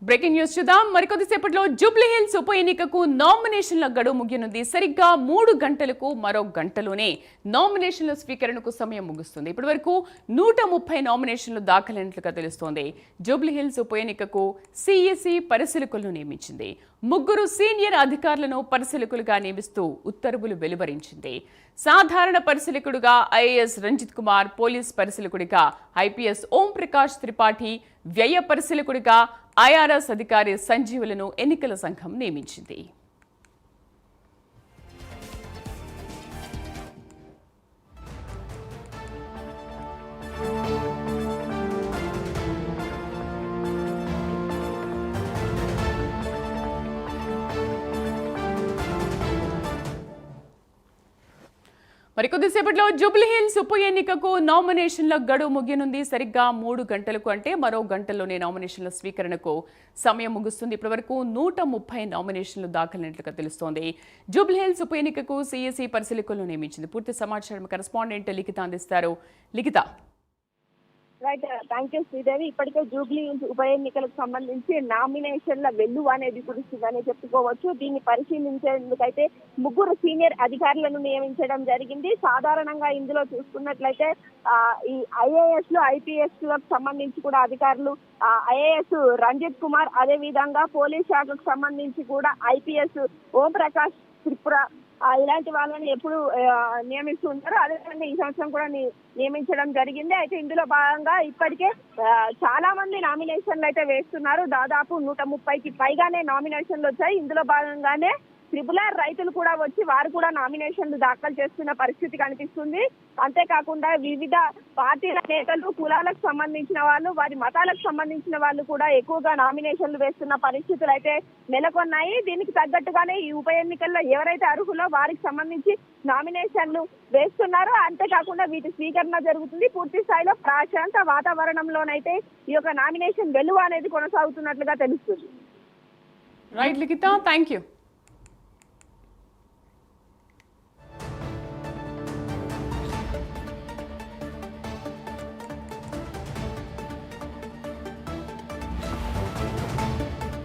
Breaking news చూద్దాం. మరికొద్దిసేపట్లో Jubilee hills ఉప ఎన్నికకు నామినేషన్ల గడువు ముగియనుంది. సరిగ్గా 3 గంటలకు మరో గంటలోనే నామినేషన్ల స్వీకరణకు సమయం ముగుస్తుంది. ఇప్పటి వరకు 130 నామినేషన్లు దాఖలైనట్లుగా తెలుస్తోంది. జూబ్లీ హిల్స్ ఉప ఎన్నికకు సిఎసి పరిశీలకులను నియమించింది. 3 సీనియర్ అధికారులను పరిశీలకులుగా నియమిస్తూ ఉత్తర్వులు వెలువరించింది. సాధారణ పరిశీలకుడుగా ఐఏఎస్ రంజిత్ కుమార్, పోలీస్ పరిశీలకుడిగా ఐపీఎస్ ఓం ప్రకాష్ త్రిపాఠి, వ్యయ పరిశీలకుడిగా ఐఆర్ఎస్ అధికారి సంజీవులను ఎన్నికల సంఘం నియమించింది. మరికొద్దిసేపట్లో జూబ్లీ హిల్స్ ఉప ఎన్నికకు నామినేషన్ల గడువు ముగియనుంది. సరిగ్గా 3 గంటలకు అంటే మరో గంటల్లోనే నామినేషన్ల స్వీకరణకు సమయం ముగుస్తుంది. ఇప్పటివరకు 130 నామినేషన్లు దాఖలైనట్లుగా తెలుస్తోంది. జూబ్లీ హిల్స్ ఉప ఎన్నికకు సిఎసి పరిశీలకులను నియమించింది. పూర్తి సమాచారం కరెస్పాండెంట్ లిఖిత అందిస్తారు. Likhita. Right, thank you Sridevi. ఇప్పటికే జూబ్లీ ఉప ఎన్నికలకు సంబంధించి నామినేషన్ల వెల్లువ అనేది కురుస్తుందని చెప్పుకోవచ్చు. దీన్ని పరిశీలించేందుకైతే 3 సీనియర్ అధికారులను నియమించడం జరిగింది. సాధారణంగా ఇందులో చూసుకున్నట్లయితే ఈ ఐఏఎస్ లు, ఐపీఎస్ లకు సంబంధించి కూడా అధికారులు, ఐఏఎస్ రంజిత్ కుమార్, అదే విధంగా పోలీస్ శాఖకు సంబంధించి కూడా ఐపీఎస్ ఓం ప్రకాష్ త్రిపుర, ఇలాంటి వాళ్ళని ఎప్పుడు నియమిస్తూ ఉంటారు. అదేవిధంగా ఈ సంవత్సరం కూడా నియమించడం జరిగింది. అయితే ఇందులో భాగంగా ఇప్పటికే చాలా మంది నామినేషన్లు అయితే వేస్తున్నారు. దాదాపు 130కి పైగానే నామినేషన్లు వచ్చాయి. ఇందులో భాగంగానే త్రిపులార్ రైతులు కూడా వచ్చి వారు కూడా నామినేషన్లు దాఖలు చేస్తున్న పరిస్థితి కనిపిస్తుంది. అంతేకాకుండా వివిధ పార్టీల నేతలు, కులాలకు సంబంధించిన వాళ్ళు, వారి మతాలకు సంబంధించిన వాళ్ళు కూడా ఎక్కువగా నామినేషన్లు వేస్తున్న పరిస్థితులు అయితే నెలకొన్నాయి. దీనికి తగ్గట్టుగానే ఈ ఉప ఎన్నికల్లో ఎవరైతే అర్హులో వారికి సంబంధించి నామినేషన్లు వేస్తున్నారు. అంతేకాకుండా వీటి స్వీకరణ జరుగుతుంది. పూర్తి స్థాయిలో ప్రశాంత వాతావరణంలోనైతే ఈ యొక్క నామినేషన్ వెలువ అనేది కొనసాగుతున్నట్లుగా తెలుస్తుంది. Right Likhita, thank you.